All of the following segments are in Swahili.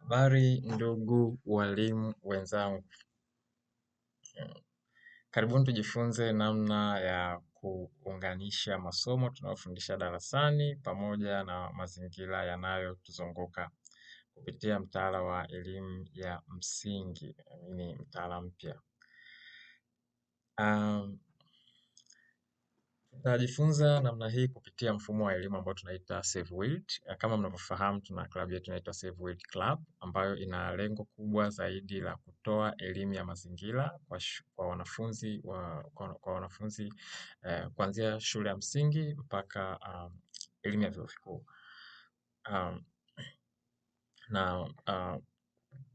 Habari ndugu walimu wenzangu, karibuni tujifunze namna ya kuunganisha masomo tunayofundisha darasani pamoja na mazingira yanayotuzunguka kupitia mtaala wa elimu ya msingi, ni mtaala mpya. Tutajifunza namna hii kupitia mfumo wa elimu ambao tunaita SaveWild. Kama mnavyofahamu, tuna klabu yetu inaitwa SaveWild Club ambayo ina lengo kubwa zaidi la kutoa elimu ya mazingira kwa wanafunzi kuanzia shule ya msingi mpaka elimu ya vyuo vikuu.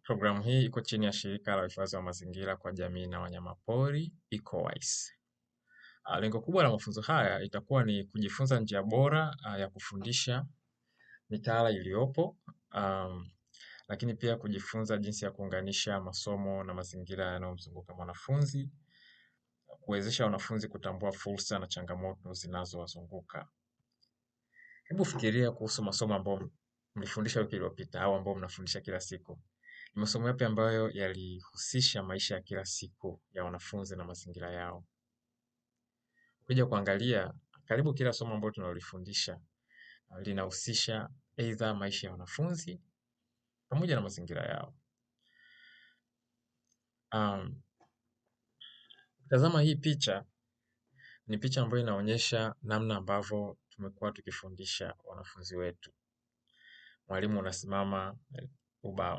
Programu hii iko chini ya shirika la uhifadhi wa mazingira kwa jamii na wanyamapori ECOWIS. Lengo kubwa la mafunzo haya itakuwa ni kujifunza njia bora ya kufundisha mitaala iliyopo, lakini pia kujifunza jinsi ya kuunganisha masomo na mazingira yanayomzunguka mwanafunzi, kuwezesha wanafunzi kutambua fursa na changamoto zinazowazunguka. Hebu fikiria kuhusu masomo ambayo mlifundisha wiki iliyopita au ambayo mnafundisha kila siku. Ni masomo yapi ambayo yalihusisha maisha ya kila siku ya wanafunzi na mazingira yao? Ukija kuangalia, karibu kila somo ambalo tunalifundisha linahusisha aidha maisha ya wanafunzi pamoja na mazingira yao. Tazama hii picha, ni picha ambayo inaonyesha namna ambavyo tumekuwa tukifundisha wanafunzi wetu. Mwalimu unasimama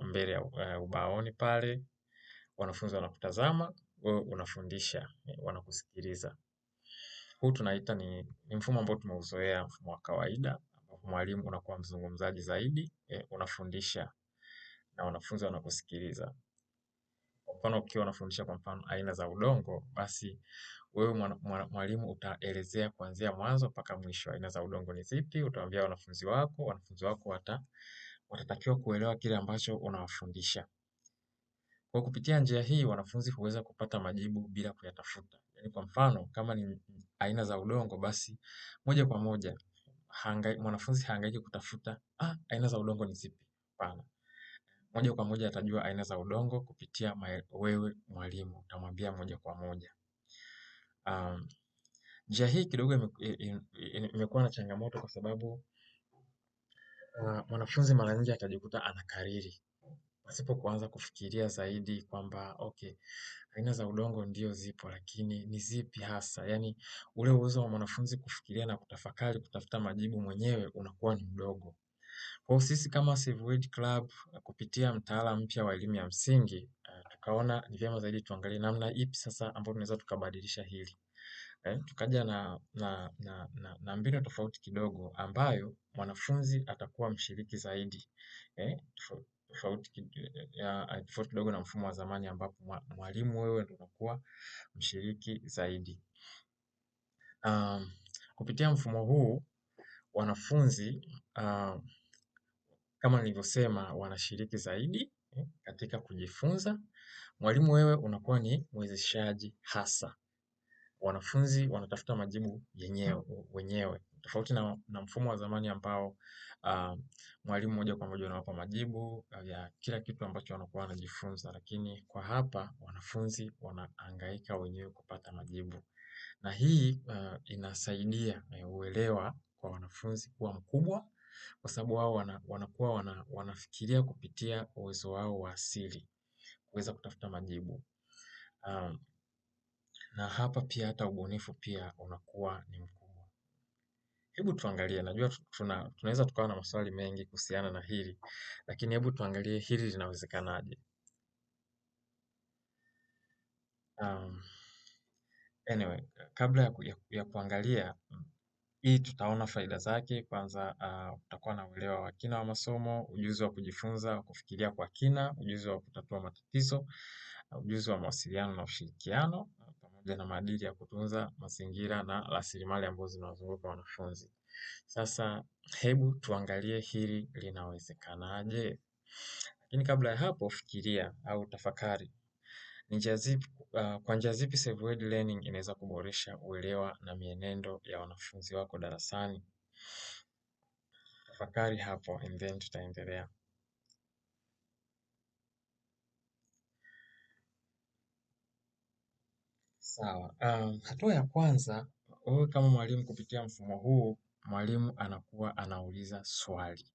mbele ya ubaoni pale, wanafunzi wanakutazama, wewe unafundisha, wanakusikiliza. Huu tunaita ni mfumo ambao tumeuzoea, mfumo wa kawaida, ambapo mwalimu unakuwa mzungumzaji zaidi, unafundisha na wanafunzi wanakusikiliza. Kwa mfano ukiwa unafundisha kwa mfano aina za udongo, basi wewe mwalimu utaelezea kuanzia mwanzo mpaka mwisho aina za udongo ni zipi, utawaambia wanafunzi wako watatakiwa kuelewa kile ambacho unawafundisha. Kwa kupitia njia hii wanafunzi huweza kupata majibu bila kuyatafuta. Yaani kwa mfano kama ni aina za udongo, basi moja kwa moja mwanafunzi hahangaiki kutafuta aina za udongo ni zipi. Hapana. Moja kwa moja atajua aina za udongo kupitia wewe mwalimu, utamwambia moja kwa moja. Njia hii kidogo imekuwa na changamoto kwa sababu mwanafunzi mara nyingi atajikuta anakariri pasipo kuanza kufikiria zaidi kwamba aina za udongo ndio zipo, lakini ni zipi hasa? Yaani ule uwezo wa mwanafunzi kufikiria na kutafakari, kutafuta majibu mwenyewe unakuwa ni mdogo. Kwa sisi kama SaveWild Club kupitia mtaala mpya wa elimu ya msingi, tukaona ni vyema zaidi tuangalie namna ipi sasa ambayo tunaweza tukabadilisha hili. Tukaja na mbinu tofauti kidogo ambayo mwanafunzi atakuwa mshiriki zaidi. Tofauti kidogo na mfumo wa zamani ambapo mwalimu wewe ndio unakuwa mshiriki zaidi. Kupitia mfumo huu wanafunzi kama nilivyosema wanashiriki zaidi katika kujifunza. Mwalimu wewe unakuwa ni mwezeshaji hasa. Wanafunzi wanatafuta majibu wenyewe. Tofauti na mfumo wa zamani ambao mwalimu moja kwa moja unawapa majibu ya kila kitu ambacho wanakuwa wanajifunza, lakini kwa hapa wanafunzi wanahangaika wenyewe kupata majibu. Na hii inasaidia uelewa kwa wanafunzi kuwa mkubwa kwa sababu wao wanakuwa wanafikiria kupitia uwezo wao wa asili kuweza kutafuta majibu. Na hapa pia hata ubunifu pia unakuwa ni mkubwa. Hebu tuangalie, najua tunaweza tukawa na maswali mengi kuhusiana na hili, lakini hebu tuangalie hili linawezekanaje. Anyway, kabla ya kuangalia hii, tutaona faida zake. Kwanza utakuwa na uelewa wa kina wa masomo, ujuzi wa kujifunza, kufikiria kwa kina, ujuzi wa kutatua matatizo, ujuzi wa mawasiliano na ushirikiano, pamoja na maadili ya kutunza mazingira na rasilimali ambazo zinawazunguka wanafunzi. Sasa hebu tuangalie hili linawezekanaje. Lakini kabla ya hapo, fikiria au tafakari kwa njia zipi SaveWild Learning inaweza kuboresha uelewa na mienendo ya wanafunzi wako darasani. Tafakari hapo and then tutaendelea. Sawa. Hatua ya kwanza, wewe kama mwalimu kupitia mfumo huu, mwalimu anakuwa anauliza swali.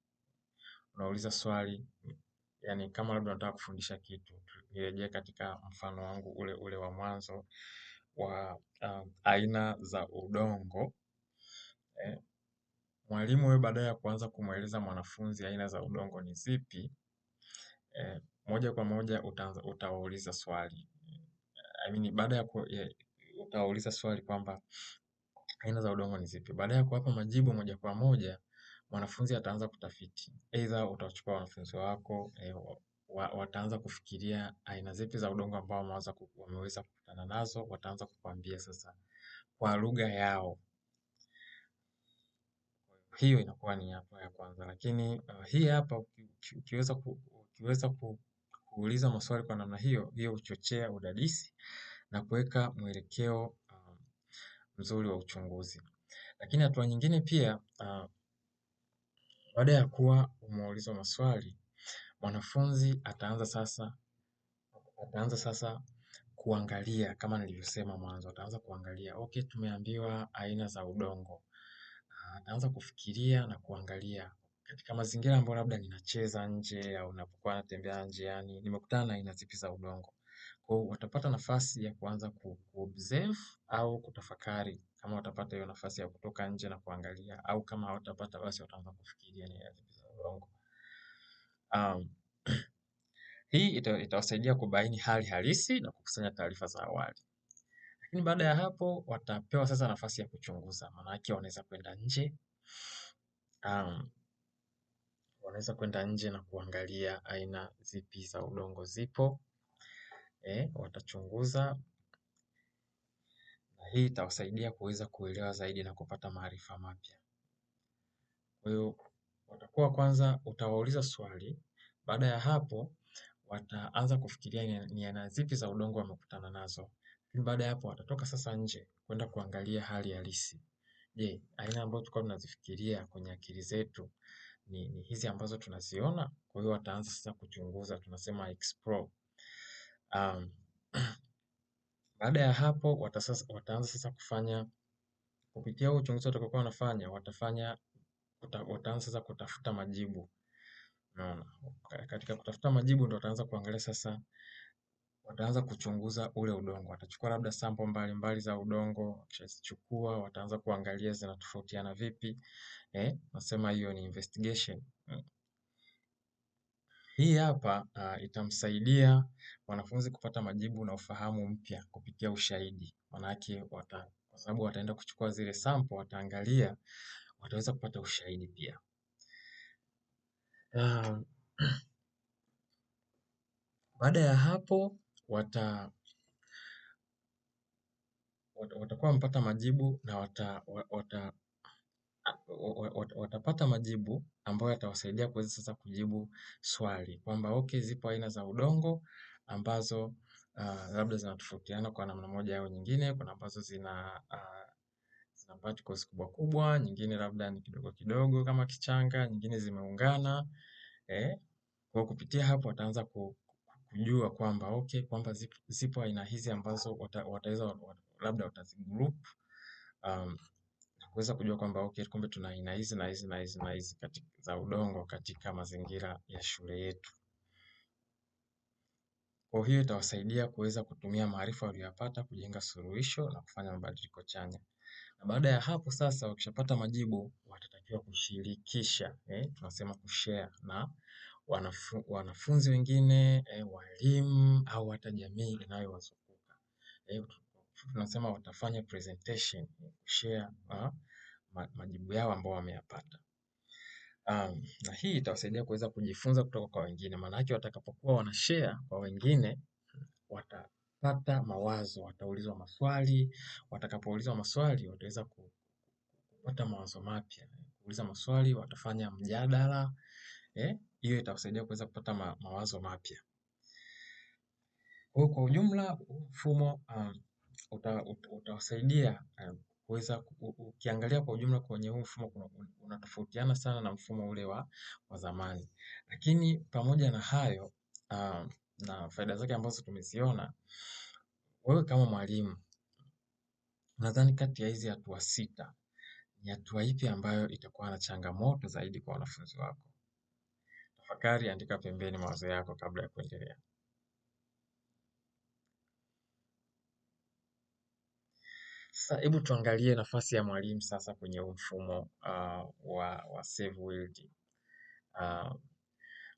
Unauliza swali, yani kama labda unataka kufundisha kitu, nirejee katika mfano wangu ule ule wa mwanzo wa aina za udongo. Mwalimu wewe baada ya kuanza kumweleza mwanafunzi aina za udongo ni zipi, moja kwa moja utawauliza swali. Baada ya utawauliza swali kwamba aina za udongo ni zipi. Baada ya kuwapa majibu moja kwa moja, mwanafunzi ataanza kutafiti. Aidha utachukua wanafunzi wako, wataanza kufikiria aina zipi za udongo ambao wameweza kukutana nazo, wataanza kukwambia sasa kwa lugha yao. Hiyo inakuwa ni hatua ya kwanza, lakini hii hapa ukiweza kuuliza maswali kwa namna hiyo, hiyo huchochea udadisi na kuweka mwelekeo mzuri wa uchunguzi. Lakini hatua nyingine pia, baada ya kuwa umeulizwa maswali, mwanafunzi ataanza sasa kuangalia, kama nilivyosema mwanzo, ataanza kuangalia, okay, tumeambiwa aina za udongo. Ataanza kufikiria na kuangalia katika mazingira ambayo labda ninacheza nje au ninapokuwa natembea njiani, nimekutana na aina zipi za udongo. Kwa hiyo watapata nafasi ya kuanza kuobserve au kutafakari, kama watapata hiyo nafasi ya kutoka nje na kuangalia, au kama hawatapata basi wataanza kufikiria ni aina zipi za udongo. Hii itawasaidia kubaini hali halisi na kukusanya taarifa za awali. Lakini baada ya hapo watapewa sasa nafasi ya kuchunguza. Maana yake wanaweza kwenda nje na kuangalia aina zipi za udongo zipo. Watachunguza, na hii itawasaidia kuweza kuelewa zaidi na kupata maarifa mapya. Kwa hiyo watakuwa kwanza, utawauliza swali, baada ya hapo wataanza kufikiria ni aina zipi za udongo wamekutana nazo. Lakini baada ya hapo watatoka sasa nje kwenda kuangalia hali halisi. Je, aina ambazo tulikuwa tunazifikiria kwenye akili zetu ni hizi ambazo tunaziona? Kwa hiyo wataanza sasa kuchunguza, tunasema explore. Baada ya hapo wataanza sasa kufanya, kupitia huo uchunguzi watakaokuwa wanafanya, wataanza sasa kutafuta majibu. Katika kutafuta majibu ndio wataanza kuangalia sasa, wataanza kuchunguza ule udongo. Watachukua labda sample mbalimbali za udongo, wakishazichukua wataanza kuangalia zinatofautiana vipi. Nasema hiyo ni investigation. Hii hapa itamsaidia wanafunzi kupata majibu na ufahamu mpya kupitia ushahidi. Maanake kwa sababu wataenda kuchukua zile sample, wataangalia, wataweza kupata ushahidi pia. Baada ya hapo watakuwa wamepata majibu na watapata majibu ambayo yatawasaidia kuweza sasa kujibu swali kwamba okay, zipo aina za udongo ambazo labda zinatofautiana kwa namna moja au nyingine. Kuna ambazo zina particles kubwa kubwa, nyingine labda ni kidogo kidogo kama kichanga, nyingine zimeungana. Kwa kupitia hapo wataanza kujua kwamba okay, kwamba zipo aina hizi ambazo wataweza labda watazigroup, kuweza kujua kwamba okay, kumbe tuna aina hizi na hizi na hizi na hizi za udongo katika mazingira ya shule yetu. Kwa hiyo itawasaidia kuweza kutumia maarifa waliyopata kujenga suluhisho na kufanya mabadiliko chanya. Na baada ya hapo sasa, wakishapata majibu watatakiwa kushirikisha, tunasema kushare na wanafunzi wengine, walimu au hata jamii inayowazunguka. Tunasema watafanya presentation, kushare majibu yao ambao wameyapata. Na hii itawasaidia kuweza kujifunza kutoka kwa wengine. Maanake watakapokuwa wanashare kwa wengine, watapata mawazo, wataulizwa maswali. Watakapoulizwa maswali, wataweza kupata mawazo mapya. Kuuliza maswali, watafanya mjadala. Hiyo itawasaidia kuweza kupata mawazo mapya. Kwa ujumla, mfumo utawasaidia kuweza, ukiangalia kwa ujumla kwenye huu mfumo unatofautiana sana na mfumo ule wa zamani. Lakini pamoja na hayo na faida zake ambazo tumeziona, wewe kama mwalimu Unadhani kati ya hizi hatua sita ni hatua ipi ambayo itakuwa na changamoto zaidi kwa wanafunzi wako? Tafakari, andika pembeni mawazo yako kabla ya kuendelea. Sasa hebu tuangalie nafasi ya mwalimu sasa kwenye mfumo wa Save World.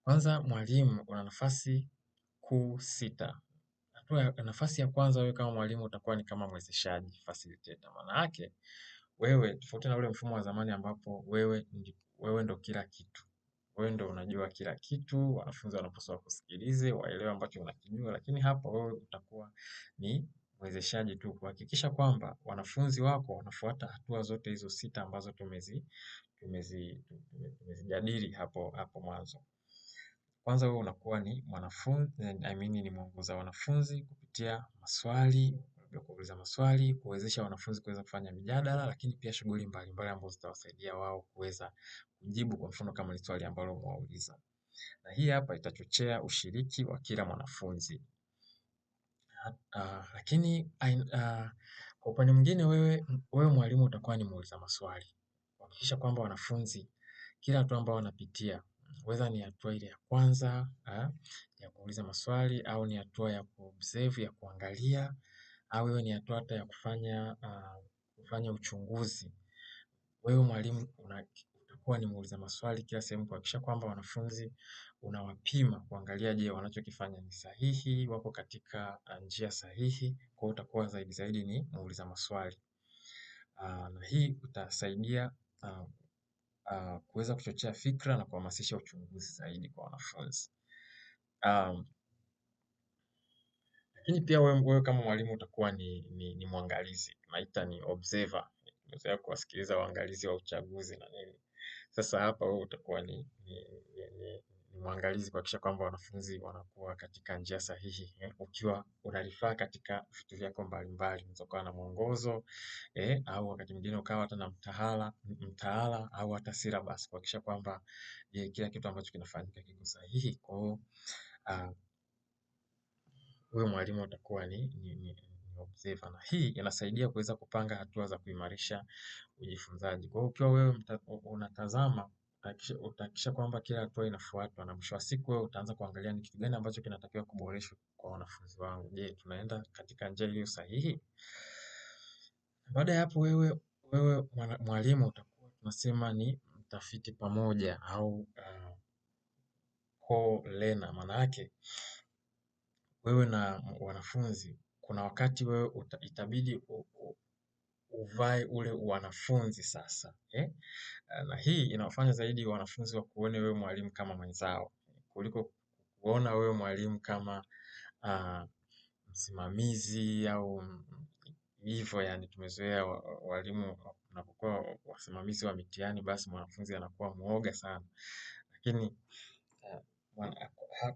Kwanza mwalimu una nafasi kuu sita. Nafasi ya kwanza, wewe kama mwalimu utakuwa ni kama mwezeshaji, facilitator. Maana yake wewe, tofauti na ule mfumo wa zamani ambapo wewe ndo kila kitu. Wewe ndo unajua kila kitu, wanafunzi wanapaswa kusikilize, waelewe ambacho unakijua, lakini hapa wewe utakuwa ni mwezeshaji tu, kuhakikisha kwamba wanafunzi wako wanafuata hatua zote hizo sita ambazo tumezijadili hapo mwanzo. Kwanza wewe unakuwa ni mwanafunzi, ni mwongoza wanafunzi kupitia maswali, kuuliza maswali, kuwezesha wanafunzi kuweza kufanya mijadala, lakini pia shughuli mbalimbali ambazo zitawasaidia wao kuweza kujibu, kwa mfano kama ni swali ambalo umewauliza. Na hii hapa itachochea ushiriki wa kila mwanafunzi. Lakini kwa upande mwingine, wewe mwalimu utakuwa ni muuliza maswali. Kuhakikisha kwamba wanafunzi kila hatua ambayo wanapitia, whether ni hatua ile ya kwanza ya kuuliza maswali, au ni hatua ya kuobserve, ya kuangalia, au iwe ni hatua hata ya kufanya uchunguzi, wewe mwalimu utakuwa ni muuliza maswali kila sehemu, kuhakikisha kwamba wanafunzi unawapima kuangalia, je, wanachokifanya ni sahihi, wako katika njia sahihi. Kwa hiyo utakuwa zaidi ni muuliza maswali, na hii utasaidia kuweza kuchochea fikra na kuhamasisha uchunguzi zaidi kwa wanafunzi. Lakini pia wewe kama mwalimu utakuwa ni mwangalizi, tunaita ni observer. Unaweza kuwasikiliza waangalizi wa uchaguzi na nini. Sasa hapa wewe utakuwa ni mwangalizi, kuhakikisha kwamba wanafunzi wanakuwa katika njia sahihi, ukiwa unalifaa katika vitu vyako mbalimbali. Unaweza kuwa na mwongozo au wakati mwingine ukawa hata na mtaala au hata syllabus, kuhakikisha kwamba kila kitu ambacho kinafanyika kiko sahihi. Kwa hiyo huyo mwalimu utakuwa ni observer, na hii inasaidia kuweza kupanga hatua za kuimarisha ujifunzaji. Kwa hiyo ukiwa wewe unatazama, utahakikisha kwamba kila hatua inafuatwa, na mwisho wa siku wewe utaanza kuangalia ni kitu gani ambacho kinatakiwa kuboreshwa kwa wanafunzi wangu. Je, tunaenda katika njia iliyo sahihi? Baada ya hapo, wewe mwalimu utakuwa tunasema ni mtafiti pamoja au co-learner. Maana yake wewe na wanafunzi, kuna wakati wewe itabidi uvae ule wanafunzi sasa, na hii inawafanya zaidi wanafunzi wa kuone wewe mwalimu kama mwenzao, kuliko kuona wewe mwalimu kama msimamizi au hivyo. Yani tumezoea walimu wanapokuwa wasimamizi wa mitihani, basi mwanafunzi anakuwa muoga sana, lakini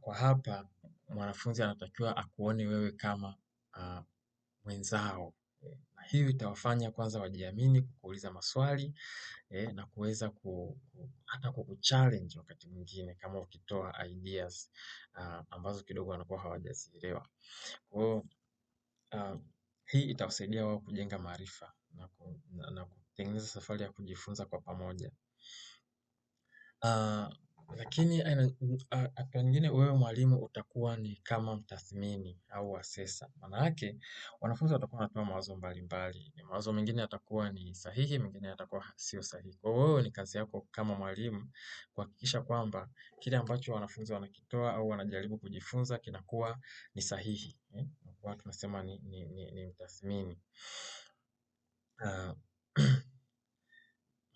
kwa hapa mwanafunzi anatakiwa akuone wewe kama mwenzao, na hiyo itawafanya kwanza wajiamini kukuuliza maswali na kuweza hata kukuchallenge wakati mwingine kama ukitoa ideas ambazo kidogo wanakuwa hawajazielewa. Kwa hiyo hii itawasaidia wao kujenga maarifa na kutengeneza safari ya kujifunza kwa pamoja. Lakini hatua nyingine, wewe mwalimu utakuwa ni kama mtathmini au assessor. Maana yake wanafunzi watakuwa wanatoa mawazo mbalimbali, mawazo mengine yatakuwa ni sahihi, mengine yatakuwa sio sahihi. Kwa hiyo wewe ni kazi yako kama mwalimu kuhakikisha kwamba kile ambacho wanafunzi wanakitoa au wanajaribu kujifunza kinakuwa ni sahihi, kwa tunasema ni mtathmini.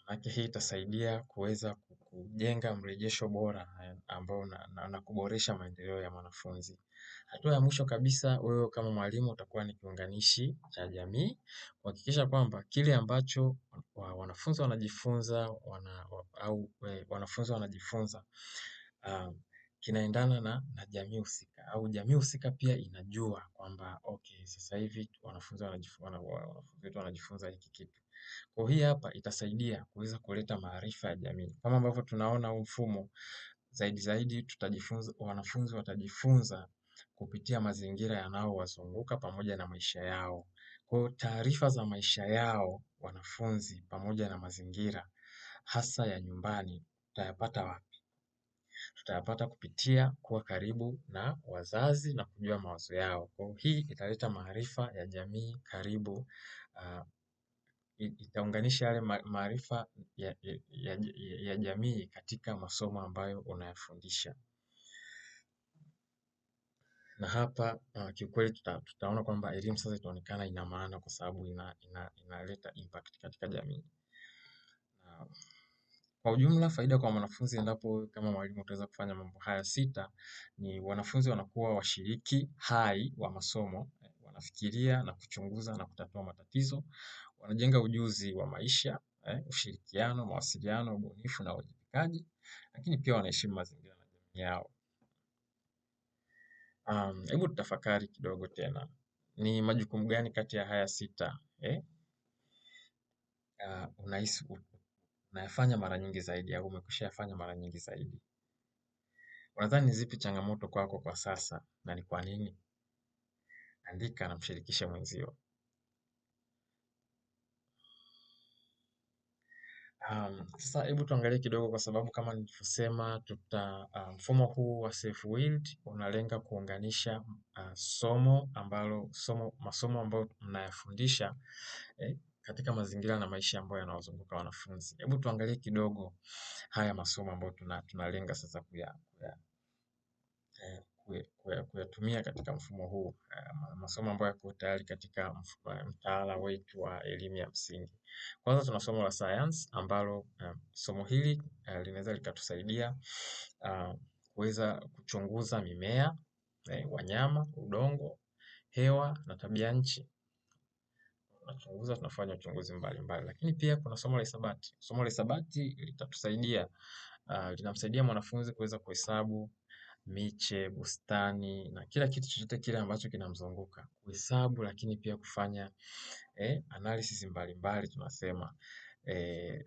Maana hii itasaidia kuweza kujenga mrejesho bora ambao na kuboresha maendeleo ya mwanafunzi. Hatua ya mwisho kabisa, wewe kama mwalimu utakuwa ni kiunganishi cha jamii, kuhakikisha kwamba kile ambacho wanafunzi wanajifunza kinaendana na jamii husika, au jamii husika pia inajua kwamba okay, sasa hivi wanafunzi wanajifunza hiki kitu. Kwa hii hapa itasaidia kuweza kuleta maarifa ya jamii. Kama ambavyo tunaona huu mfumo, zaidi wanafunzi watajifunza kupitia mazingira yanayowazunguka pamoja na maisha yao. Kwa taarifa za maisha yao wanafunzi pamoja na mazingira hasa ya nyumbani tutayapata wapi? Tutayapata kupitia kuwa karibu na wazazi na kujua mawazo yao. Kwa hii italeta maarifa ya jamii karibu, itaunganisha yale maarifa ya jamii katika masomo ambayo unayafundisha. Na hapa kiukweli tutaona kwamba elimu sasa itaonekana ina maana kwa sababu inaleta impact katika jamii. Kwa ujumla faida kwa mwanafunzi endapo kama mwalimu utaweza kufanya mambo haya sita ni wanafunzi wanakuwa washiriki hai wa masomo, wanafikiria na kuchunguza na kutatua matatizo, wanajenga ujuzi wa maisha, ushirikiano, mawasiliano, ubunifu na uwajibikaji, lakini pia wanaheshimu mazingira na jamii yao. Hebu tutafakari kidogo tena. Ni majukumu gani kati ya haya sita unahisi unayafanya mara nyingi zaidi au umekwisha yafanya mara nyingi zaidi? Unadhani ni zipi changamoto kwako kwa sasa na ni kwa nini? Andika na mshirikishe mwenzio. Sasa hebu tuangalie kidogo kwa sababu kama nilivyosema mfumo huu wa self-willed unalenga kuunganisha masomo ambayo mnayafundisha katika mazingira na maisha ambayo yanawazunguka wanafunzi. Hebu tuangalie kidogo haya masomo ambayo tunalenga sasa kuyatumia katika mfumo huu, masomo ambayo yako tayari katika mtaala wetu wa elimu ya msingi. Kwanza tuna somo la science ambalo somo hili linaweza likatusaidia kuweza kuchunguza mimea, wanyama, udongo, hewa na tabia nchi. Tunafanya uchunguzi mbalimbali. Lakini pia kuna somo la hisabati. Somo la hisabati litatusaidia, linamsaidia mwanafunzi kuweza kuhesabu miche, bustani na kila kitu chochote kile ambacho kinamzunguka. Kuhesabu lakini pia kufanya analysis mbalimbali tunasema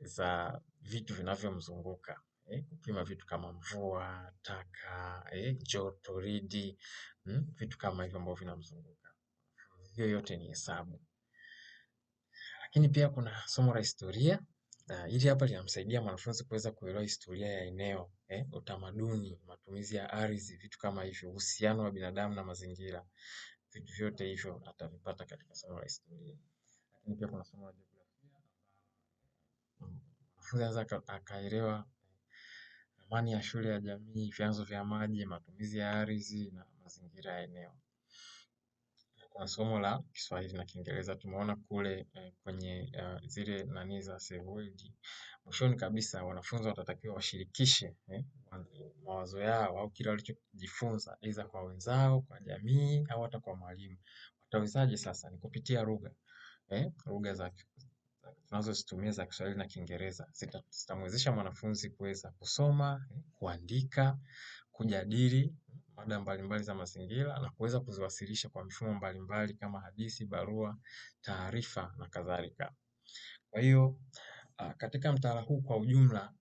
za vitu vinavyomzunguka. Kupima vitu kama mvua, taka, joto, ridi, vitu kama hivyo ambavyo vinamzunguka. Hiyo yote ni hesabu. Lakini pia kuna somo la historia. Hili hapa linamsaidia mwanafunzi kuweza kuelewa historia ya eneo, utamaduni, matumizi ya ardhi, vitu kama hivyo, uhusiano wa binadamu na mazingira. Vitu vyote hivyo atavipata katika somo la historia. Lakini pia kuna somo la jiografia. Mwanafunzi anaweza akaelewa ramani ya shule ya jamii, vyanzo vya maji, matumizi ya ardhi na mazingira ya eneo. Kuna somo la Kiswahili na Kiingereza tumeona kule kwenye zile nani za self-willed. Mwishoni kabisa wanafunzi watatakiwa washirikishe mawazo yao au kile walichojifunza aidha kwa wenzao, kwa jamii au hata kwa mwalimu. Watawezaje sasa? Ni kupitia lugha tunazozitumia za Kiswahili na Kiingereza. Zitamwezesha mwanafunzi kuweza kusoma, kuandika, kujadili mada mbalimbali za mazingira na kuweza kuziwasilisha kwa mifumo mbalimbali kama hadithi, barua, taarifa na kadhalika. Kwa hiyo katika mtaala huu kwa ujumla,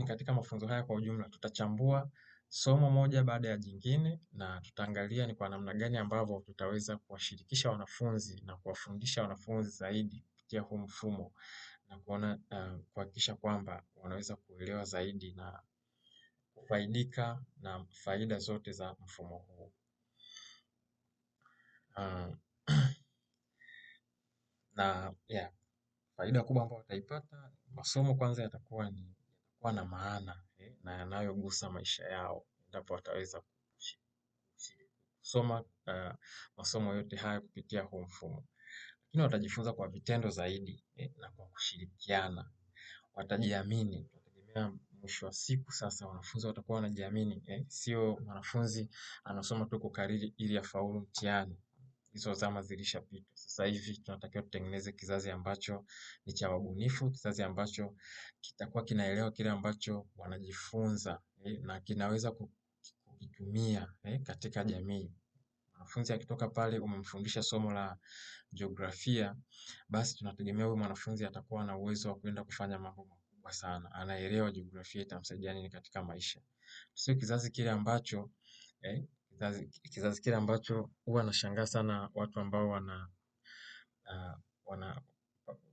katika mafunzo haya kwa ujumla tutachambua somo moja baada ya jingine na tutaangalia ni kwa namna gani ambavyo tutaweza kuwashirikisha wanafunzi na kuwafundisha wanafunzi zaidi kupitia huu mfumo na kuhakikisha kwamba wanaweza kuelewa zaidi na kufaidika na faida zote za mfumo huu. Faida kubwa ambayo wataipata, masomo kwanza yatakuwa na maana na yanayogusa maisha yao endapo wataweza kusoma masomo yote haya kupitia huu mfumo. Lakini watajifunza kwa vitendo zaidi na kwa kushirikiana. Watajiamini. Mwisho wa siku sasa wanafunzi watakuwa wanajiamini. Sio mwanafunzi anasoma tu kukariri ili afaulu mtihani. Hizo zama zilishapita. Sasa hivi tunatakiwa tutengeneze kizazi ambacho ni cha wabunifu, kizazi ambacho kitakuwa kinaelewa kile ambacho wanajifunza na kinaweza kukitumia katika jamii. Mwanafunzi akitoka pale umemfundisha somo la jiografia, basi tunategemea huyu mwanafunzi atakuwa na uwezo wa kwenda kufanya mambo makubwa sana. Anaelewa jiografia itamsaidia nini katika maisha. Sio kizazi kile ambacho huwa nashangaa sana watu ambao wana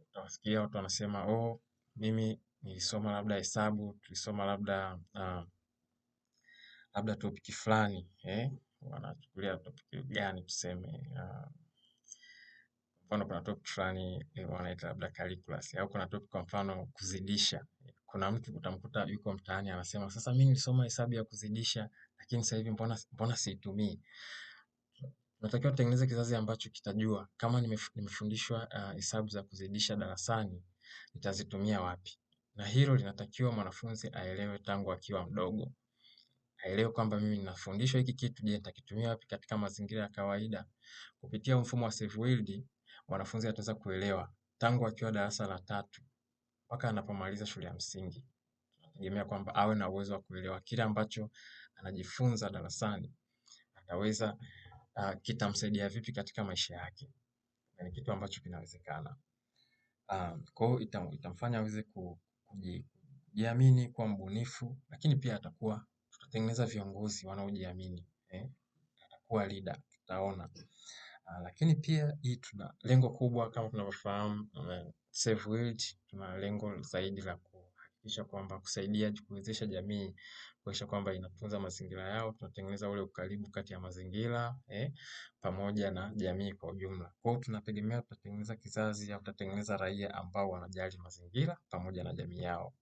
utawasikia watu wanasema oh, mimi nilisoma labda hesabu, tulisoma labda topic fulani, wanachukulia topic gani tuseme, mfano kuna topic fulani wanaita labda calculus, au kuna topic kwa mfano kuzidisha. Kuna mtu utamkuta yuko mtaani anasema sasa mimi nilisoma hesabu ya kuzidisha, lakini sasa hivi mbona siitumii. Tunatakiwa tutengeneze kizazi ambacho kitajua kama nimefundishwa hesabu za kuzidisha darasani, nitazitumia wapi. Na hilo linatakiwa mwanafunzi aelewe tangu akiwa mdogo. Aelewe kwamba mimi ninafundishwa hiki kitu, je, nitakitumia wapi katika mazingira ya kawaida. Kupitia mfumo wa self-willed, mwanafunzi ataweza kuelewa tangu akiwa darasa la 3 mpaka anapomaliza shule ya msingi. Tunategemea kwamba awe na uwezo wa kuelewa kile ambacho anajifunza darasani ataweza kitamsaidia vipi katika maisha yake. Ni kitu ambacho kinawezekana. Kwa hiyo itamfanya aweze kujiamini, kuwa mbunifu, lakini pia tutatengeneza viongozi wanaojiamini, atakuwa leader, tutaona. Lakini pia hii tuna lengo kubwa kama tunavyofahamu, self-willed, tuna lengo zaidi la kuhakikisha kwamba kusaidia kuwezesha jamii, kuhakikisha kwamba inatunza mazingira yao, tunatengeneza ule ukaribu kati ya mazingira pamoja na jamii kwa ujumla. Kwa hiyo tunategemea tutatengeneza kizazi au tutatengeneza raia ambao wanajali mazingira pamoja na jamii yao.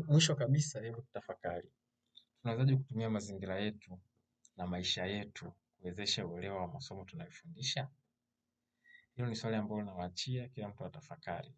Mwisho kabisa, hebu tutafakari. Tunawezaje kutumia mazingira yetu na maisha yetu kuwezesha uelewa wa masomo tunayofundisha? Hilo ni swali ambalo nawaachia kila mtu atafakari.